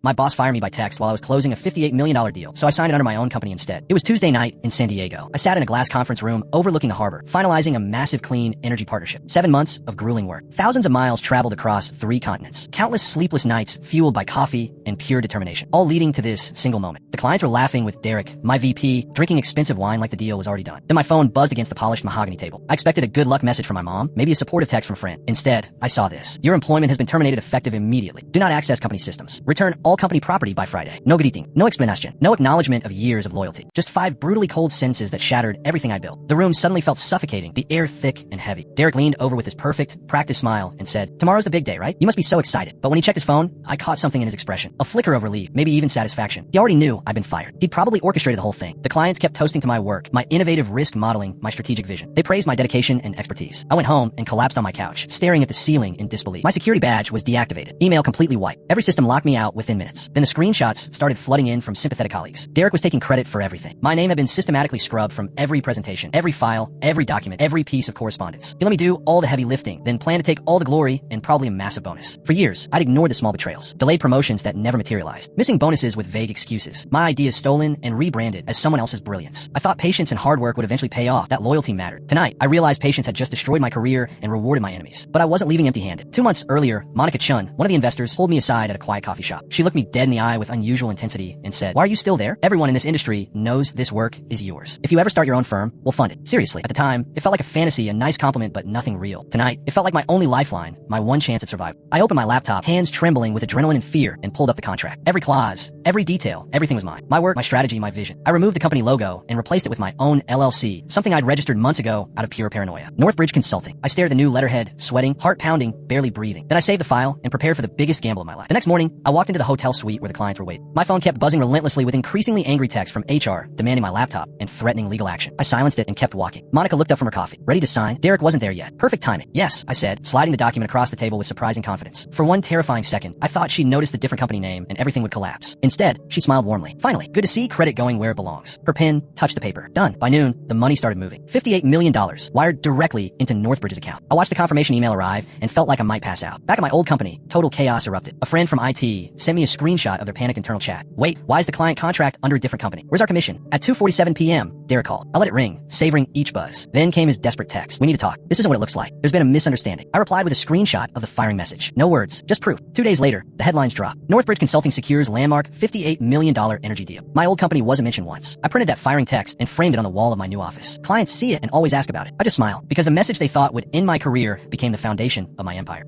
My boss fired me by text while I was closing a $58 million deal, so I signed it under my own company instead. It was Tuesday night in San Diego. I sat in a glass conference room overlooking the harbor, finalizing a massive clean energy partnership. 7 months of grueling work. Thousands of miles traveled across 3 continents. Countless sleepless nights fueled by coffee and pure determination, all leading to this single moment. The clients were laughing with Derek, my VP, drinking expensive wine like the deal was already done. Then my phone buzzed against the polished mahogany table. I expected a good luck message from my mom, maybe a supportive text from a friend. Instead, I saw this. Your employment has been terminated effective immediately. Do not access company systems. Return all company property by Friday. No greeting, no explanation, no acknowledgement of years of loyalty. Just 5 brutally cold sentences that shattered everything I built. The room suddenly felt suffocating, the air thick and heavy. Derek leaned over with his perfect, practiced smile and said, "Tomorrow's the big day, right? You must be so excited." But when he checked his phone, I caught something in his expression. A flicker of relief, maybe even satisfaction. He already knew I'd been fired. He'd probably orchestrated the whole thing. The clients kept toasting to my work, my innovative risk modeling, my strategic vision. They praised my dedication and expertise. I went home and collapsed on my couch, staring at the ceiling in disbelief. My security badge was deactivated. Email completely wiped. Every system locked me out within minutes. Then the screenshots started flooding in from sympathetic colleagues. Derek was taking credit for everything. My name had been systematically scrubbed from every presentation, every file, every document, every piece of correspondence. He let me do all the heavy lifting, then planned to take all the glory and probably a massive bonus. For years, I'd ignored the small betrayals, delayed promotions that never materialized, missing bonuses with vague excuses, my ideas stolen and rebranded as someone else's brilliance. I thought patience and hard work would eventually pay off, that loyalty mattered. Tonight, I realized patience had just destroyed my career and rewarded my enemies. But I wasn't leaving empty-handed. 2 months earlier, Monica Chun, one of the investors, pulled me aside at a quiet coffee shop. She looked me dead in the eye with unusual intensity and said, "Why are you still there? Everyone in this industry knows this work is yours. If you ever start your own firm, we'll fund it." Seriously, at the time, it felt like a fantasy, a nice compliment, but nothing real. Tonight, it felt like my only lifeline, my one chance at survival. I opened my laptop, hands trembling with adrenaline and fear, and pulled up the contract. Every clause, every detail, everything was mine. My work, my strategy, my vision. I removed the company logo and replaced it with my own LLC, something I'd registered months ago out of pure paranoia. Northbridge Consulting. I stared at the new letterhead, sweating, heart pounding, barely breathing. Then I saved the file and prepared for the biggest gamble of my life. The next morning, I walked into the hotel suite where the clients were waiting. My phone kept buzzing relentlessly with increasingly angry texts from HR demanding my laptop and threatening legal action. I silenced it and kept walking. Monica looked up from her coffee, ready to sign. Derek wasn't there yet. Perfect timing. "Yes," I said, sliding the document across the table with surprising confidence. For one terrifying second, I thought she'd noticed the different company name and everything would collapse. Instead, she smiled warmly. "Finally, good to see credit going where it belongs." Her pen touched the paper. Done. By noon, the money started moving. $58 million, wired directly into Northbridge's account. I watched the confirmation email arrive and felt like I might pass out. Back at my old company, total chaos erupted. A friend from IT sent me a screenshot of their panicked internal chat. "Wait, why is the client contract under a different company? Where's our commission?" At 2:47 p.m., Derek called. I let it ring, savoring each buzz. Then came his desperate text. "We need to talk. This isn't what it looks like. There's been a misunderstanding." I replied with a screenshot of the firing message. No words, just proof. 2 days later, the headlines dropped. Northbridge Consulting secures landmark $58 million energy deal. My old company wasn't mentioned once. I printed that firing text and framed it on the wall of my new office. Clients see it and always ask about it. I just smile, because the message they thought would end my career became the foundation of my empire.